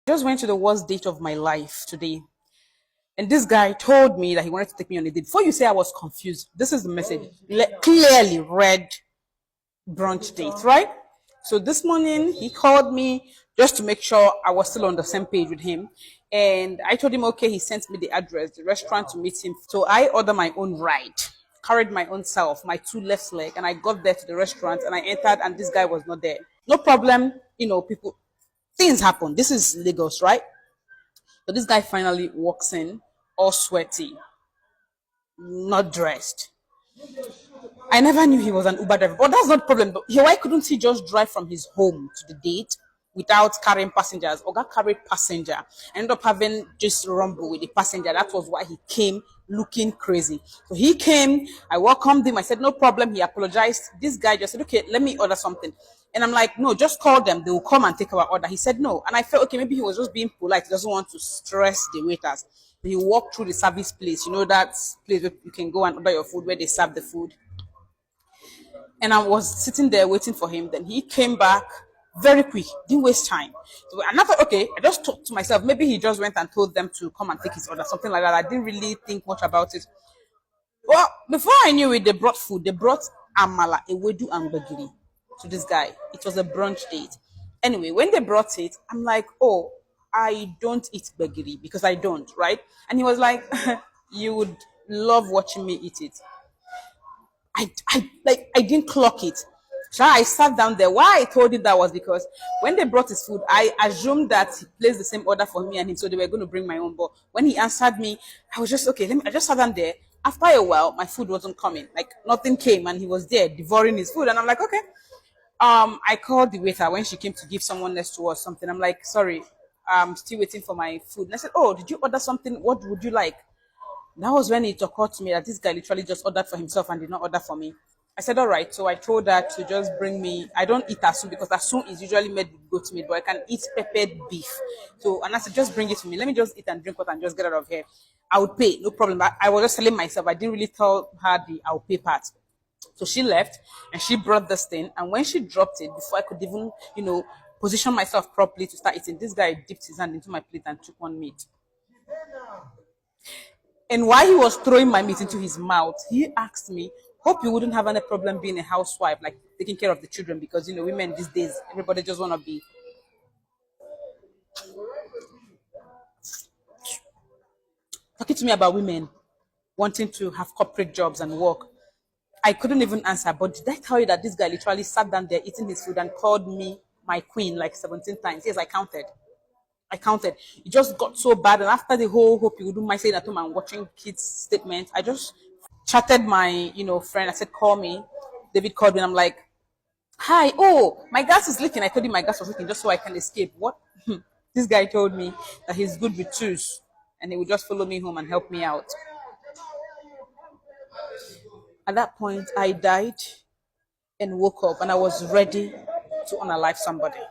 Just went to the worst date of my life today. And this guy told me that he wanted to take me on a date. Before you say I was confused, this is the message. Clearly read brunch date, right? So this morning he called me just to make sure I was still on the same page with him. And I told him, okay, he sent me the address, the restaurant to meet him. So I ordered my own ride, carried my own self, my two left leg, and I got there to the restaurant and I entered and this guy was not there. No problem, people, things happen. This is Lagos, right? So this guy finally walks in, all sweaty, not dressed. I never knew he was an Uber driver, but that's not the problem. But why couldn't he just drive from his home to the date without carrying passengers? Oga carried passenger. I ended up having just rumble with the passenger. That was why he came looking crazy. So he came, I welcomed him. I said, no problem. He apologized. This guy just said, okay, let me order something. And I'm like, no, just call them. They will come and take our order. He said no. And I felt, okay, maybe he was just being polite. He doesn't want to stress the waiters. He walked through the service place. You know, that place where you can go and order your food, where they serve the food. And I was sitting there waiting for him. Then he came back very quick, didn't waste time. So I thought, okay, I just talked to myself. Maybe he just went and told them to come and take his order, something like that. I didn't really think much about it. Well, before I knew it, they brought food. They brought amala, ewedu, and bagiri to this guy. It was a brunch date. Anyway, when they brought it, I'm like, oh, I don't eat bagiri because I don't, right? And he was like, you would love watching me eat it. I didn't clock it. So I sat down there. Why I told him that was because when they brought his food, I assumed that he placed the same order for me and him, so they were going to bring my own. But when he answered me, I was just okay. I just sat down there. After a while, my food wasn't coming. Like nothing came, and he was there devouring his food. And I'm like, okay. I called the waiter when she came to give someone next to us something. I'm like, sorry, I'm still waiting for my food. And I said, oh, did you order something? What would you like? That was when it occurred to me that this guy literally just ordered for himself and did not order for me. I said, all right. So I told her to just bring me, I don't eat asu because asu is usually made with goat meat, but I can eat peppered beef. So, and I said, just bring it to me. Let me just eat and drink water and just get out of here. I would pay, no problem. I was just telling myself, I didn't really tell her the I'll pay part. So she left and she brought this thing. And when she dropped it, before I could even, position myself properly to start eating, this guy dipped his hand into my plate and took one meat. And while he was throwing my meat into his mouth, he asked me, hope you wouldn't have any problem being a housewife, like taking care of the children, because, women these days, everybody just want to be. Talking to me about women wanting to have corporate jobs and work. I couldn't even answer, but did I tell you that this guy literally sat down there eating his food and called me my queen like 17 times? Yes, I counted. It just got so bad. And after the whole hope you wouldn't mind saying at home and watching kids' statements, I just chatted my, friend. I said, call me. David called me and I'm like, hi, oh, my gas is leaking. I told him my gas was leaking just so I can escape. What? This guy told me that he's good with tools and he would just follow me home and help me out. At that point, I died and woke up and I was ready to unalive somebody.